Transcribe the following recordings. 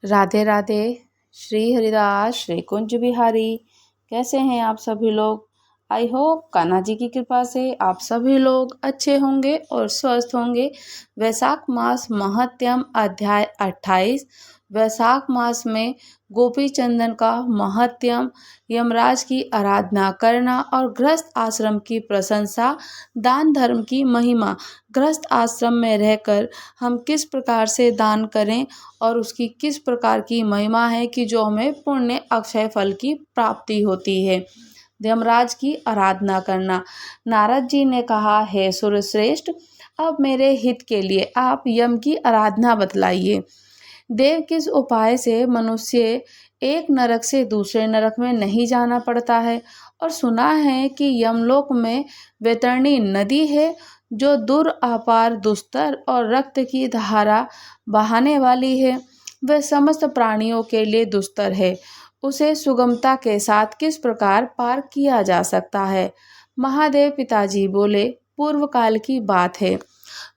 राधे राधे। श्री हरिदास श्री कुंज बिहारी। कैसे हैं आप सभी लोग? आई होप कान्हा जी की कृपा से आप सभी लोग अच्छे होंगे और स्वस्थ होंगे। वैशाख मास महत्यम अध्याय 28। वैशाख मास में गोपी चंदन का महत्यम, यमराज की आराधना करना और गृहस्थ आश्रम की प्रशंसा, दान धर्म की महिमा। गृहस्थ आश्रम में रहकर हम किस प्रकार से दान करें और उसकी किस प्रकार की महिमा है कि जो हमें पुण्य अक्षय फल की प्राप्ति होती है। यमराज की आराधना करना। नारद जी ने कहा, हे सूर्यश्रेष्ठ, अब मेरे हित के लिए आप यम की आराधना बतलाइए। देव, किस उपाय से मनुष्य एक नरक से दूसरे नरक में नहीं जाना पड़ता है? और सुना है कि यमलोक में वैतरणी नदी है जो दुरापार, दुस्तर और रक्त की धारा बहाने वाली है। वह समस्त प्राणियों के लिए दुस्तर है। उसे सुगमता के साथ किस प्रकार पार किया जा सकता है? महादेव पिताजी बोले, पूर्व काल की बात है।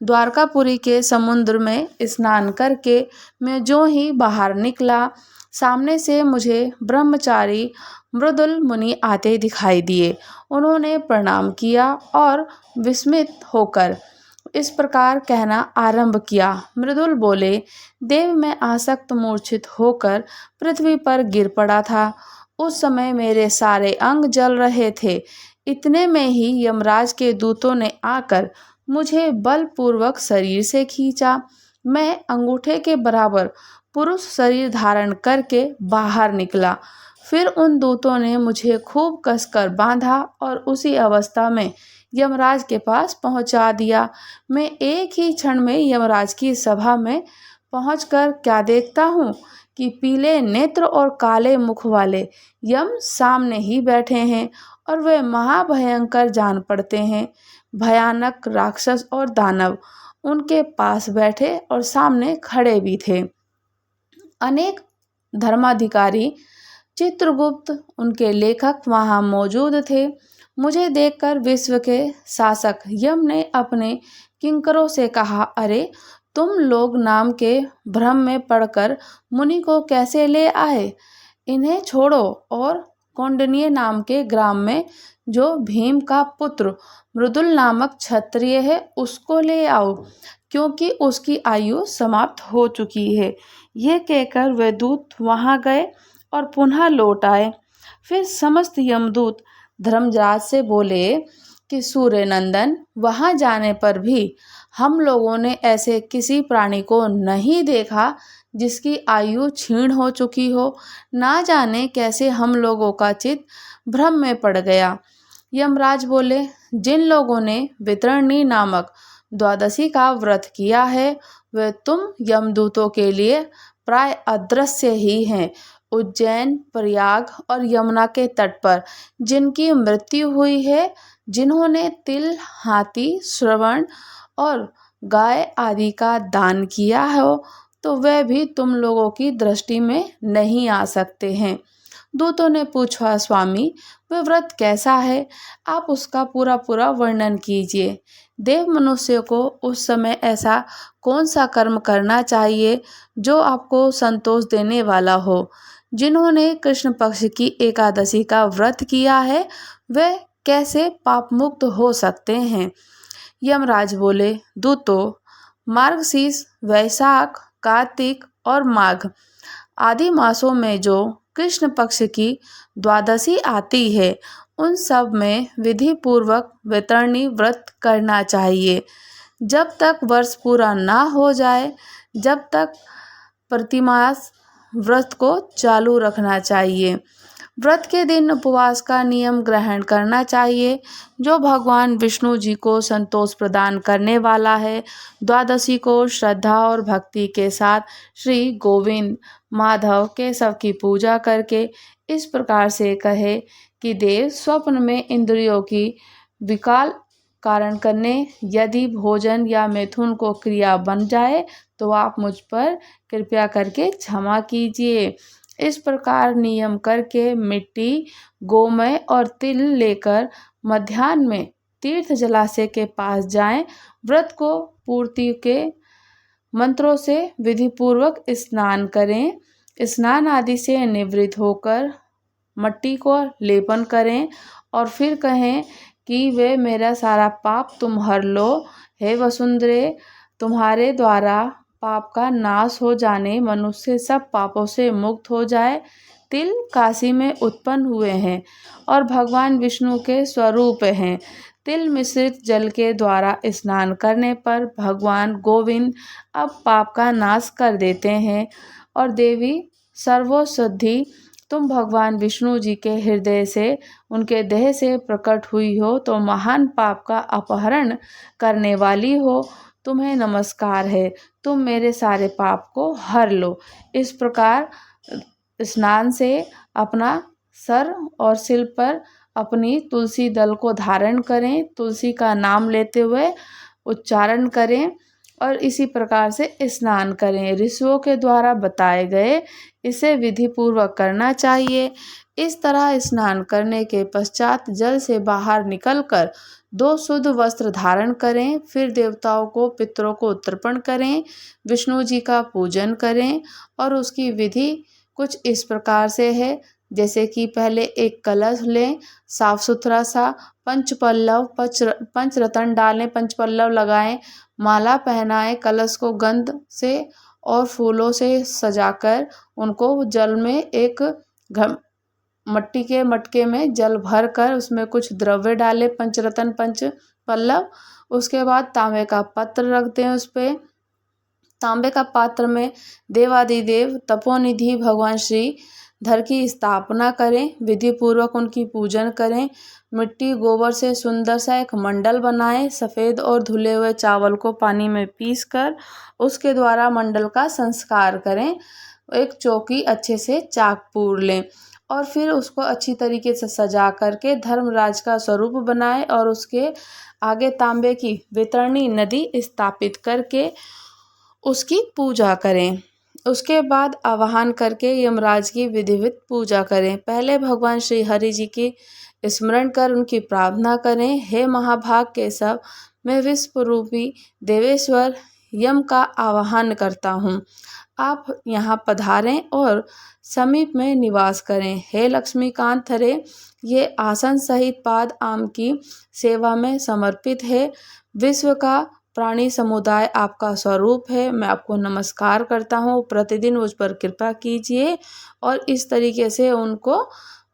द्वारकापुरी के समुद्र में स्नान करके मैं जो ही बाहर निकला, सामने से मुझे ब्रह्मचारी मृदुल मुनि आते दिखाई दिए। उन्होंने प्रणाम किया और विस्मित होकर इस प्रकार कहना आरंभ किया। मृदुल बोले, देव, मैं आसक्त मूर्छित होकर पृथ्वी पर गिर पड़ा था। उस समय मेरे सारे अंग जल रहे थे। इतने में ही यमराज के दूतों ने आकर मुझे बलपूर्वक शरीर से खींचा। मैं अंगूठे के बराबर पुरुष शरीर धारण करके बाहर निकला। फिर उन दूतों ने मुझे खूब कसकर बांधा और उसी अवस्था में यमराज के पास पहुंचा दिया। मैं एक ही क्षण में यमराज की सभा में पहुंचकर क्या देखता हूँ कि पीले नेत्र और काले मुख वाले यम सामने ही बैठे हैं और वे महाभयंकर जान पड़ते हैं। भयानक राक्षस और दानव उनके पास बैठे और सामने खड़े भी थे। अनेक धर्माधिकारी, चित्रगुप्त, उनके लेखक वहां मौजूद थे। मुझे देखकर विश्व के शासक यम ने अपने किंकरों से कहा, अरे, तुम लोग नाम के भ्रम में पड़कर मुनि को कैसे ले आए? इन्हें छोड़ो और कौंडिन्य नाम के ग्राम में जो भीम का पुत्र मृदुल नामक क्षत्रिय है उसको ले आओ, क्योंकि उसकी आयु समाप्त हो चुकी है। यह कहकर वे दूत वहां गए और पुनः लौट आए। फिर समस्त यमदूत धर्मराज से बोले कि सूर्य नंदन, वहां जाने पर भी हम लोगों ने ऐसे किसी प्राणी को नहीं देखा जिसकी आयु क्षीण हो चुकी हो। ना जाने कैसे हम लोगों का चित्त भ्रम में पड़ गया। यमराज बोले, जिन लोगों ने वितरणी नामक द्वादशी का व्रत किया है वे तुम यमदूतों के लिए प्राय अदृश्य ही हैं। उज्जैन, प्रयाग और यमुना के तट पर जिनकी मृत्यु हुई है, जिन्होंने तिल, हाथी, श्रवण और गाय आदि का दान किया हो, तो वह भी तुम लोगों की दृष्टि में नहीं आ सकते हैं। दूतों ने पूछा, स्वामी, वह व्रत कैसा है? आप उसका पूरा पूरा वर्णन कीजिए। देव, मनुष्य को उस समय ऐसा कौन सा कर्म करना चाहिए जो आपको संतोष देने वाला हो? जिन्होंने कृष्ण पक्ष की एकादशी का व्रत किया है वे कैसे पाप मुक्त हो सकते हैं? यमराज बोले, दूतों, मार्गशीर्ष, वैशाख, कार्तिक और माघ आदि मासों में जो कृष्ण पक्ष की द्वादशी आती है उन सब में विधि पूर्वक वैतरणी व्रत करना चाहिए। जब तक वर्ष पूरा ना हो जाए, जब तक प्रतिमास व्रत को चालू रखना चाहिए। व्रत के दिन उपवास का नियम ग्रहण करना चाहिए जो भगवान विष्णु जी को संतोष प्रदान करने वाला है। द्वादशी को श्रद्धा और भक्ति के साथ श्री गोविंद, माधव, केशव की पूजा करके इस प्रकार से कहे कि देव, स्वप्न में इंद्रियों की विकाल कारण करने यदि भोजन या मैथुन को क्रिया बन जाए तो आप मुझ पर कृपया करके क्षमा कीजिए। इस प्रकार नियम करके मिट्टी, गोमय और तिल लेकर मध्याह्न में तीर्थ जलाशय के पास जाएं। व्रत को पूर्ति के मंत्रों से विधिपूर्वक स्नान करें। स्नान आदि से निवृत्त होकर मट्टी को लेपन करें और फिर कहें कि वे मेरा सारा पाप तुम हर लो। हे वसुंधरे, तुम्हारे द्वारा पाप का नाश हो जाने मनुष्य सब पापों से मुक्त हो जाए। तिल काशी में उत्पन्न हुए हैं और भगवान विष्णु के स्वरूप हैं। तिल मिश्रित जल के द्वारा स्नान करने पर भगवान गोविंद अब पाप का नाश कर देते हैं। और देवी सर्वसिद्धि, तुम भगवान विष्णु जी के हृदय से, उनके देह से प्रकट हुई हो तो महान पाप का अपहरण करने वाली हो। तुम्हें नमस्कार है, तुम मेरे सारे पाप को हर लो। इस प्रकार स्नान से अपना सर और सिर पर अपनी तुलसी दल को धारण करें, तुलसी का नाम लेते हुए उच्चारण करें और इसी प्रकार से स्नान करें। ऋषियों के द्वारा बताए गए इसे विधि पूर्वक करना चाहिए। इस तरह स्नान करने के पश्चात जल से बाहर निकलकर 2 शुद्ध वस्त्र धारण करें। फिर देवताओं को, पितरों को तर्पण करें, विष्णु जी का पूजन करें और उसकी विधि कुछ इस प्रकार से है। जैसे कि पहले एक कलश लें, साफ सुथरा सा, पंचपल्लव पंचरत्न डालें, पंचपल्लव लगाएं, माला पहनाएं, कलश को गंध से और फूलों से सजाकर उनको जल में एक मट्टी के मटके में जल भर कर उसमें कुछ द्रव्य डालें, पंचरत्न पंचपल्लव। उसके बाद तांबे का पत्र रख दें, उस पे तांबे का पात्र में देवादिदेव तपोनिधि भगवान श्री धर की स्थापना करें, विधि पूर्वक उनकी पूजन करें। मिट्टी गोबर से सुंदर सा एक मंडल बनाएं, सफ़ेद और धुले हुए चावल को पानी में पीसकर उसके द्वारा मंडल का संस्कार करें। एक चौकी अच्छे से चाक पूर लें और फिर उसको अच्छी तरीके से सजा करके धर्मराज का स्वरूप बनाएं और उसके आगे तांबे की वैतरणी नदी स्थापित करके उसकी पूजा करें। उसके बाद आवाहन करके यमराज की विधिवत पूजा करें। पहले भगवान श्री हरि जी की स्मरण कर उनकी प्रार्थना करें। हे महाभाग केशव, मैं विश्वरूपी देवेश्वर यम का आवाहन करता हूँ, आप यहाँ पधारें और समीप में निवास करें। हे लक्ष्मीकांत हरे, ये आसन सहित पाद आम की सेवा में समर्पित है। विश्व का प्राणी समुदाय आपका स्वरूप है, मैं आपको नमस्कार करता हूँ, प्रतिदिन मुझ पर कृपा कीजिए। और इस तरीके से उनको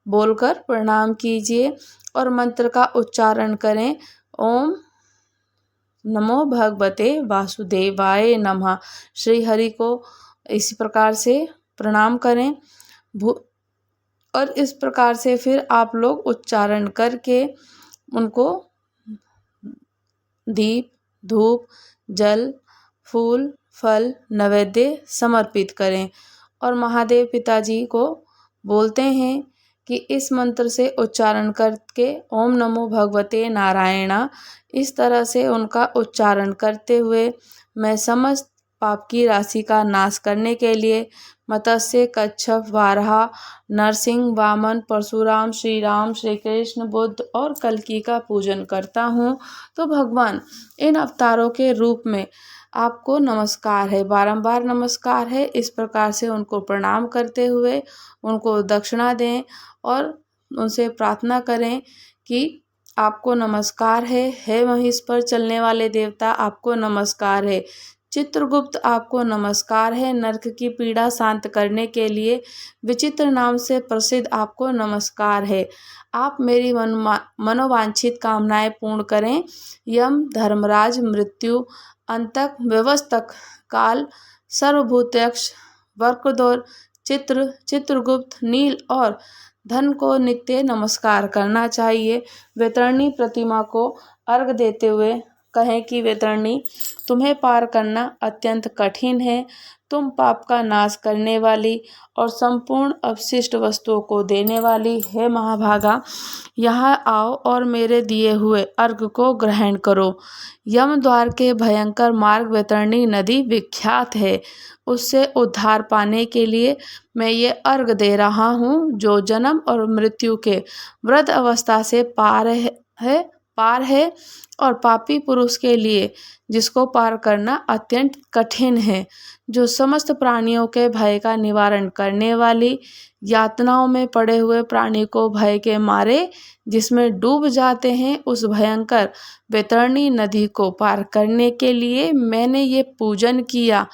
बोलकर प्रणाम कीजिए और मंत्र का उच्चारण करें। ओम नमो भगवते वासुदेवाय नमः। श्री हरि को इसी प्रकार से प्रणाम करें। और इस प्रकार से फिर आप लोग उच्चारण करके उनको दीप, धूप, जल, फूल, फल, नैवेद्य समर्पित करें और महादेव पिताजी को बोलते हैं कि इस मंत्र से उच्चारण करके ओम नमो भगवते नारायणा, इस तरह से उनका उच्चारण करते हुए मैं समस्त पाप की राशि का नाश करने के लिए मत्स्य, कच्छप, वाराह, नरसिंह, वामन, परशुराम, श्री राम, श्री कृष्ण, बुद्ध और कल्कि का पूजन करता हूँ। तो भगवान इन अवतारों के रूप में आपको नमस्कार है, बारंबार नमस्कार है। इस प्रकार से उनको प्रणाम करते हुए उनको दक्षिणा दें और उनसे प्रार्थना करें कि आपको नमस्कार है। हे महिष पर चलने वाले देवता, आपको नमस्कार है। चित्रगुप्त, आपको नमस्कार है। नरक की पीड़ा शांत करने के लिए विचित्र नाम से प्रसिद्ध आपको नमस्कार है। आप मेरी मनोवांछित कामनाएं पूर्ण करें। यम, धर्मराज, मृत्यु, अंतक, व्यवस्थक, काल, सर्वभूतयक्ष, वक्रदौर, चित्रगुप्त, नील और धन को नित्य नमस्कार करना चाहिए। वैतरणी प्रतिमा को अर्घ देते हुए कहें कि वैतरणी, तुम्हें पार करना अत्यंत कठिन है। तुम पाप का नाश करने वाली और संपूर्ण अवशिष्ट वस्तुओं को देने वाली है महाभागा, यहाँ आओ और मेरे दिए हुए अर्घ को ग्रहण करो। यम द्वार के भयंकर मार्ग वैतरणी नदी विख्यात है, उससे उद्धार पाने के लिए मैं ये अर्घ दे रहा हूँ। जो जन्म और मृत्यु के वृद्ध अवस्था से पार है पार है और पापी पुरुष के लिए जिसको पार करना अत्यंत कठिन है, जो समस्त प्राणियों के भय का निवारण करने वाली, यातनाओं में पड़े हुए प्राणी को भय के मारे जिसमें डूब जाते हैं, उस भयंकर वैतरणी नदी को पार करने के लिए मैंने ये पूजन किया।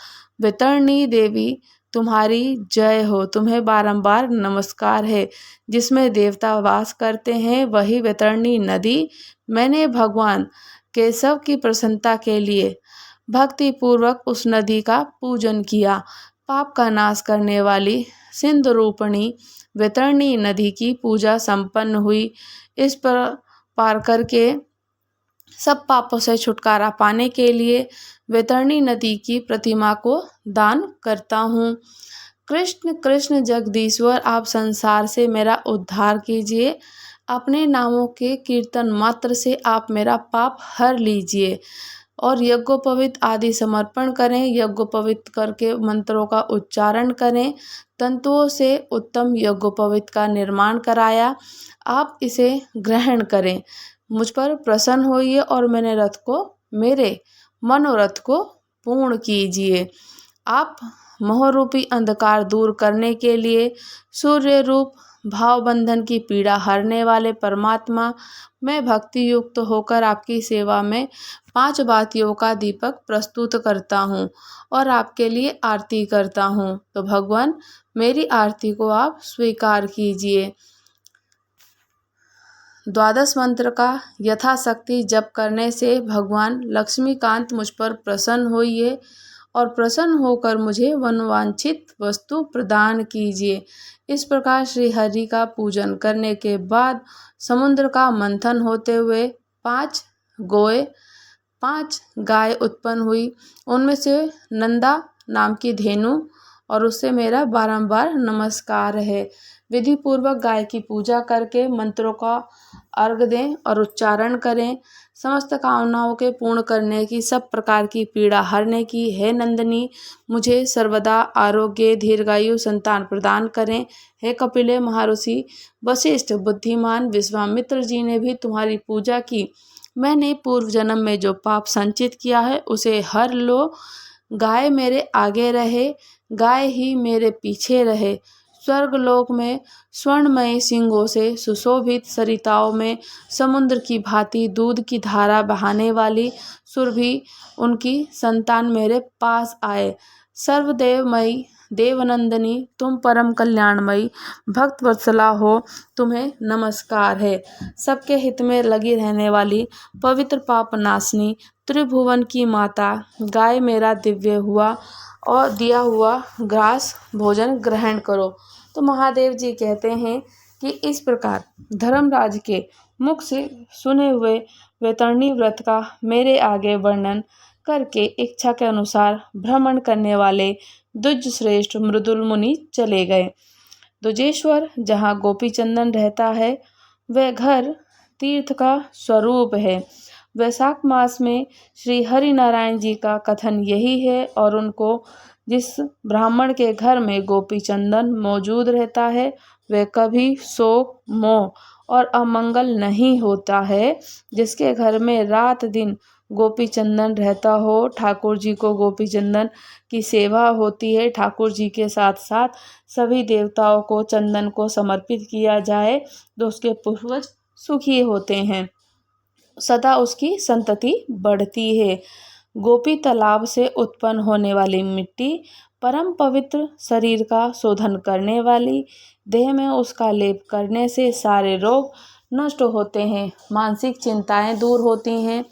वैतरणी देवी तुम्हारी जय हो, तुम्हें बारंबार नमस्कार है। जिसमें देवता वास करते हैं वही वैतरणी नदी मैंने भगवान केशव की प्रसन्नता के लिए भक्ति पूर्वक उस नदी का पूजन किया। पाप का नाश करने वाली सिंधु रूपणी वैतरणी नदी की पूजा संपन्न हुई। इस पर पार करके सब पापों से छुटकारा पाने के लिए वैतरणी नदी की प्रतिमा को दान करता हूँ। कृष्ण कृष्ण जगदीश्वर, आप संसार से मेरा उद्धार कीजिए। अपने नामों के कीर्तन मात्र से आप मेरा पाप हर लीजिए और यज्ञोपवीत आदि समर्पण करें। यज्ञोपवीत करके मंत्रों का उच्चारण करें। तंतुओं से उत्तम यज्ञोपवीत का निर्माण कराया, आप इसे ग्रहण करें। मुझ पर प्रसन्न होइए और मेरे मनोरथ को पूर्ण कीजिए। आप मोहरूपी अंधकार दूर करने के लिए सूर्य रूप भाव बंधन की पीड़ा हरने वाले परमात्मा, मैं भक्ति युक्त होकर आपकी सेवा में 5 बातियों का दीपक प्रस्तुत करता हूँ और आपके लिए आरती करता हूँ। तो भगवान, मेरी आरती को आप स्वीकार कीजिए। 12 मंत्र का यथाशक्ति जप करने से भगवान लक्ष्मीकांत मुझ पर प्रसन्न होइए और प्रसन्न होकर मुझे मनोवांछित वस्तु प्रदान कीजिए। इस प्रकार श्री हरि का पूजन करने के बाद समुद्र का मंथन होते हुए 5 गाय उत्पन्न हुई। उनमें से नंदा नाम की धेनु और उससे मेरा बारंबार नमस्कार है। विधि पूर्वक गाय की पूजा करके मंत्रों का अर्घ दें और उच्चारण करें। समस्त कामनाओं के पूर्ण करने की, सब प्रकार की पीड़ा हरने की, हे नंदिनी, मुझे सर्वदा आरोग्य दीर्घायु संतान प्रदान करें। हे कपिले महर्षि, वशिष्ठ, बुद्धिमान विश्वामित्र जी ने भी तुम्हारी पूजा की। मैंने पूर्व जन्म में जो पाप संचित किया है उसे हर लो। गाय मेरे आगे रहे, गाय ही मेरे पीछे रहे। स्वर्गलोक में स्वर्णमय सिंगों से सुशोभित सरिताओं में समुद्र की भांति दूध की धारा बहाने वाली सुरभि, उनकी संतान मेरे पास आए। सर्वदेवमयी देवनंदिनी, तुम परम कल्याणमयी भक्त वत्सला हो, तुम्हें नमस्कार है। सबके हित में लगी रहने वाली पवित्र पाप नाशनी त्रिभुवन की माता, गाय मेरा दिव्य हुआ और दिया हुआ ग्रास भोजन ग्रहण करो। तो महादेव जी कहते हैं कि इस प्रकार धर्मराज के मुख से सुने हुए वैतरणी व्रत का मेरे आगे वर्णन करके इच्छा के अनुसार भ्रमण करने वाले द्विज श्रेष्ठ मृदुल मुनि चले गए। द्विजेश्वर, जहाँ गोपी चंदन रहता है, वह घर तीर्थ का स्वरूप है। वैशाख मास में श्री हरि नारायण जी का कथन यही है और उनको जिस ब्राह्मण के घर में गोपी चंदन मौजूद रहता है वह कभी शोक, मोह और अमंगल नहीं होता है। जिसके घर में रात दिन गोपी चंदन रहता हो, ठाकुर जी को गोपी चंदन की सेवा होती है, ठाकुर जी के साथ साथ सभी देवताओं को चंदन को समर्पित किया जाए तो उसके पूर्वज सुखी होते हैं, सदा उसकी संतति बढ़ती है। गोपी तालाब से उत्पन्न होने वाली मिट्टी परम पवित्र, शरीर का शोधन करने वाली, देह में उसका लेप करने से सारे रोग नष्ट होते हैं, मानसिक चिंताएं दूर होती हैं।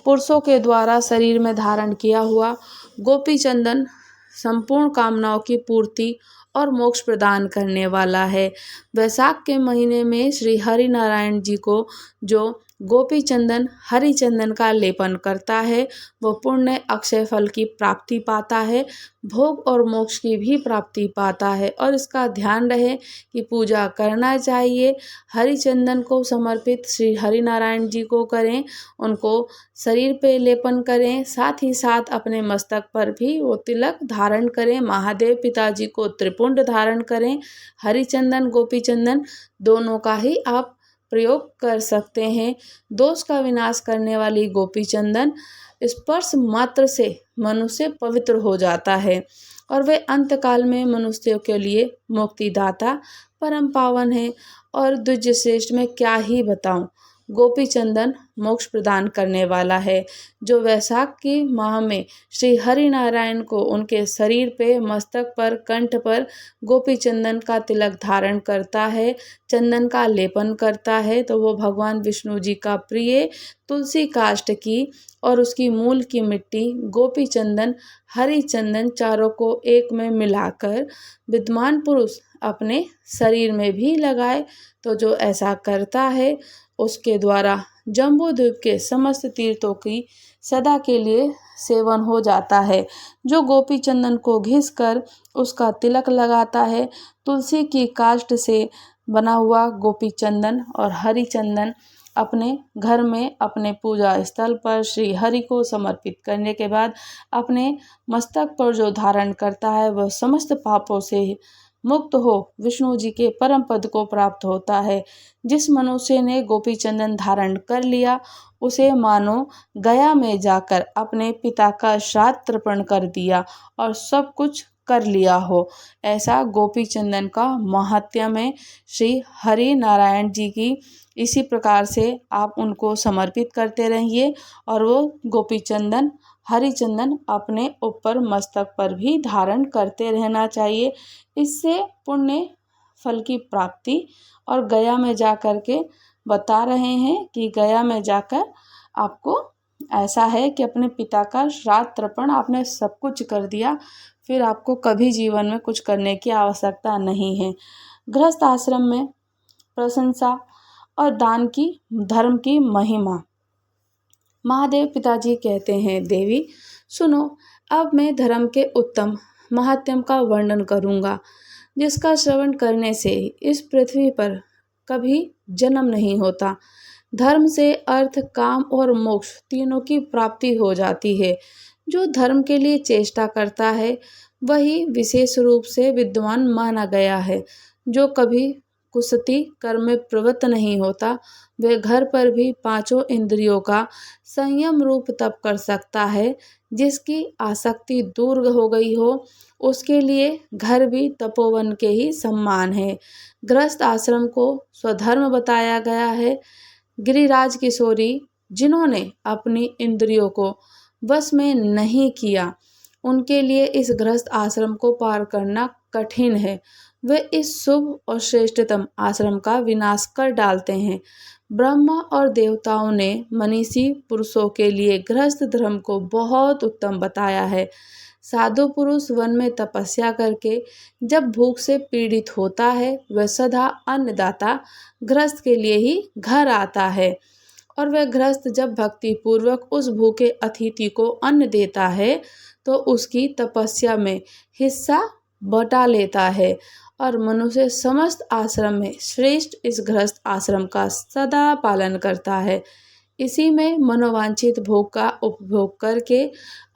पुरुषों के द्वारा शरीर में धारण किया हुआ गोपी चंदन संपूर्ण कामनाओं की पूर्ति और मोक्ष प्रदान करने वाला है। वैशाख के महीने में श्री हरि नारायण जी को जो गोपी चंदन हरि चंदन का लेपन करता है वो पुण्य अक्षय फल की प्राप्ति पाता है, भोग और मोक्ष की भी प्राप्ति पाता है। और इसका ध्यान रहे कि पूजा करना चाहिए, हरि चंदन को समर्पित श्री हरि नारायण जी को करें, उनको शरीर पे लेपन करें, साथ ही साथ अपने मस्तक पर भी वो तिलक धारण करें। महादेव पिताजी को त्रिपुंड धारण करें। हरि चंदन गोपी चंदन दोनों का ही आप प्रयोग कर सकते हैं। दोष का विनाश करने वाली गोपी चंदन स्पर्श मात्र से मनुष्य पवित्र हो जाता है और वे अंतकाल में मनुष्यों के लिए मुक्तिदाता परम पावन है। और द्विज श्रेष्ठ में क्या ही बताऊं, गोपी चंदन मोक्ष प्रदान करने वाला है। जो वैशाख के माह में श्री हरि नारायण को उनके शरीर पे, मस्तक पर, कंठ पर गोपी चंदन का तिलक धारण करता है, चंदन का लेपन करता है, तो वो भगवान विष्णु जी का प्रिय तुलसी काष्ठ की और उसकी मूल की मिट्टी, गोपी चंदन, हरि चंदन चारों को एक में मिलाकर विद्वान पुरुष अपने शरीर में भी लगाए, तो जो ऐसा करता है उसके द्वारा जम्बूद्वीप के समस्त तीर्थों की सदा के लिए सेवन हो जाता है। जो गोपी चंदन को घिस कर उसका तिलक लगाता है, तुलसी की काष्ठ से बना हुआ गोपी चंदन और हरि चंदन अपने घर में, अपने पूजा स्थल पर श्री हरि को समर्पित करने के बाद अपने मस्तक पर जो धारण करता है वह समस्त पापों से मुक्त हो विष्णु जी के परम पद को प्राप्त होता है। जिस मनुष्य ने गोपी चंदन धारण कर लिया उसे मानो गया में जाकर अपने पिता का श्राद्ध तर्पण कर दिया और सब कुछ कर लिया हो। ऐसा गोपी चंदन का महात्म्य है श्री हरि नारायण जी की। इसी प्रकार से आप उनको समर्पित करते रहिए और वो गोपी चंदन, हरि चंदन अपने ऊपर मस्तक पर भी धारण करते रहना चाहिए। इससे पुण्य फल की प्राप्ति, और गया में जा कर के बता रहे हैं कि गया में जाकर आपको ऐसा है कि अपने पिता का श्राद्ध तर्पण आपने सब कुछ कर दिया, फिर आपको कभी जीवन में कुछ करने की आवश्यकता नहीं है। गृहस्थ आश्रम में प्रशंसा और दान की, धर्म की महिमा। महादेव पिताजी कहते हैं, देवी सुनो, अब मैं धर्म के उत्तम महात्म्य का वर्णन करूंगा, जिसका श्रवण करने से इस पृथ्वी पर कभी जन्म नहीं होता। धर्म से अर्थ, काम और मोक्ष तीनों की प्राप्ति हो जाती है। जो धर्म के लिए चेष्टा करता है वही विशेष रूप से विद्वान माना गया है। जो कभी कुसती कर्म में प्रवृत्त नहीं होता वह घर पर भी पांचों इंद्रियों का संयम रूप तप कर सकता है। जिसकी आसक्ति दूर हो गई हो उसके लिए घर भी तपोवन के ही समान है। गृहस्थ आश्रम को स्वधर्म बताया गया है। गिरिराज किशोरी जिन्होंने अपनी इंद्रियों को वश में नहीं किया उनके लिए इस गृहस्थ आश्रम को पार करना कठिन है। वे इस शुभ और श्रेष्ठतम आश्रम का विनाश कर डालते हैं। ब्रह्मा और देवताओं ने मनीषी पुरुषों के लिए गृहस्थ धर्म को बहुत उत्तम बताया है। साधु पुरुष वन में तपस्या करके जब भूख से पीड़ित होता है वह सदा अन्नदाता गृहस्थ के लिए ही घर आता है, और वह गृहस्थ जब भक्ति पूर्वक उस भूखे अतिथि को अन्न देता है तो उसकी तपस्या में हिस्सा बटा लेता है। और मनुष्य समस्त आश्रम में श्रेष्ठ इस गृहस्थ आश्रम का सदा पालन करता है। इसी में मनोवांछित भोग का उपभोग करके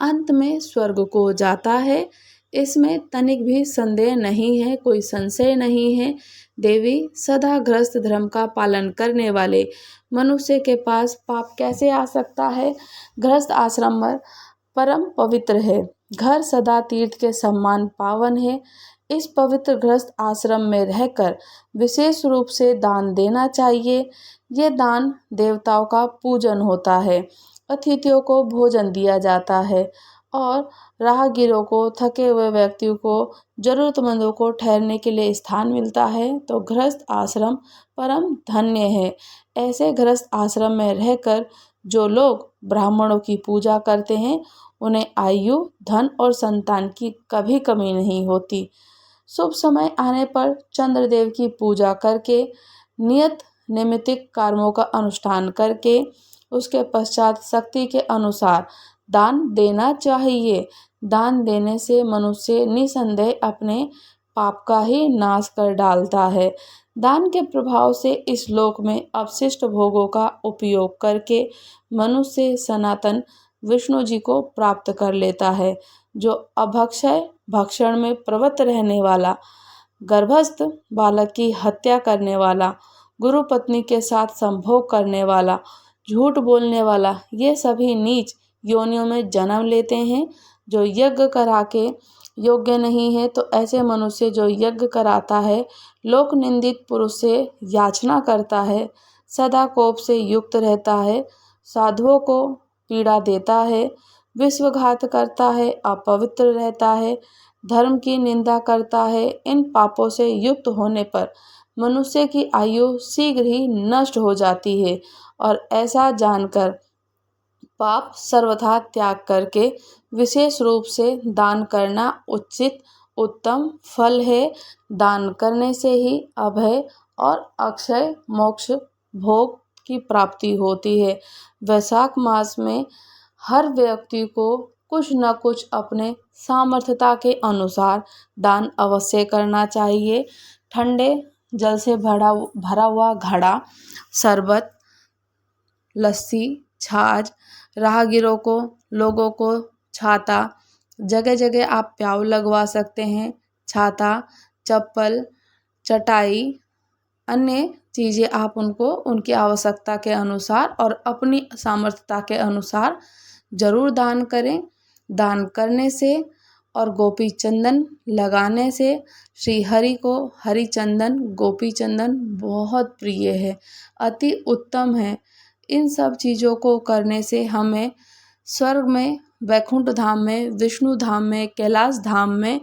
अंत में स्वर्ग को जाता है। इसमें तनिक भी संदेह नहीं है, कोई संशय नहीं है। देवी, सदा गृहस्थ धर्म का पालन करने वाले मनुष्य के पास पाप कैसे आ सकता है? गृहस्थ आश्रम परम पवित्र है। घर सदा तीर्थ के समान पावन है। इस पवित्र गृहस्थ आश्रम में रहकर विशेष रूप से दान देना चाहिए। ये दान देवताओं का पूजन होता है, अतिथियों को भोजन दिया जाता है और राहगीरों को, थके हुए व्यक्तियों को, जरूरतमंदों को ठहरने के लिए स्थान मिलता है। तो गृहस्थ आश्रम परम धन्य है। ऐसे गृहस्थ आश्रम में रहकर जो लोग ब्राह्मणों की पूजा करते हैं उन्हें आयु, धन और संतान की कभी कमी नहीं होती। शुभ समय आने पर चंद्रदेव की पूजा करके, नियत नैमित्तिक कर्मों का अनुष्ठान करके उसके पश्चात शक्ति के अनुसार दान देना चाहिए। दान देने से मनुष्य निसंदेह अपने पाप का ही नाश कर डालता है। दान के प्रभाव से इस लोक में अवशिष्ट भोगों का उपयोग करके मनुष्य सनातन विष्णु जी को प्राप्त कर लेता है। जो अभक्षय भक्षण में प्रवृत्त रहने वाला, गर्भस्थ बालक की हत्या करने वाला, गुरु पत्नी के साथ संभोग करने वाला, झूठ बोलने वाला, ये सभी नीच योनियों में जन्म लेते हैं। जो यज्ञ करा के योग्य नहीं है, तो ऐसे मनुष्य जो यज्ञ कराता है, लोक निंदित पुरुष से याचना करता है, सदा कोप से युक्त रहता है, साधुओं को पीड़ा देता है, विश्वघात करता है, अपवित्र रहता है, धर्म की निंदा करता है। इन पापों से युक्त होने पर मनुष्य की आयु शीघ्र ही नष्ट हो जाती है और ऐसा जानकर पाप सर्वथा त्याग करके विशेष रूप से दान करना उचित उत्तम फल है। दान करने से ही अभय और अक्षय मोक्ष भोग की प्राप्ति होती है। वैशाख मास में हर व्यक्ति को कुछ न कुछ अपने सामर्थ्यता के अनुसार दान अवश्य करना चाहिए। ठंडे जल से भरा हुआ घड़ा, शरबत, लस्सी, छाछ, राहगीरों को, लोगों को छाता, जगह जगह आप प्याऊ लगवा सकते हैं। छाता, चप्पल, चटाई, अन्य चीज़ें आप उनको उनकी आवश्यकता के अनुसार और अपनी सामर्थ्यता के अनुसार ज़रूर दान करें। दान करने से और गोपी चंदन लगाने से श्री हरि को हरि चंदन, गोपी चंदन बहुत प्रिय है, अति उत्तम है। इन सब चीज़ों को करने से हमें स्वर्ग में, वैकुंठ धाम में, विष्णु धाम में, कैलाश धाम में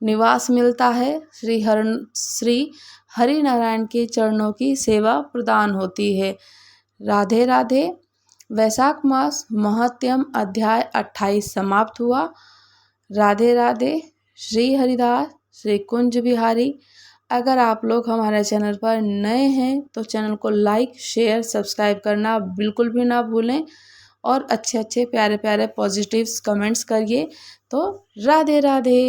निवास मिलता है। श्री हरि नारायण के चरणों की सेवा प्रदान होती है। राधे राधे। वैशाख मास महत्यम अध्याय 28 समाप्त हुआ। राधे राधे। श्री हरिदास, श्री कुंज बिहारी। अगर आप लोग हमारे चैनल पर नए हैं तो चैनल को लाइक, शेयर, सब्सक्राइब करना बिल्कुल भी ना भूलें और अच्छे अच्छे प्यारे प्यारे पॉजिटिव्स कमेंट्स करिए। तो राधे राधे।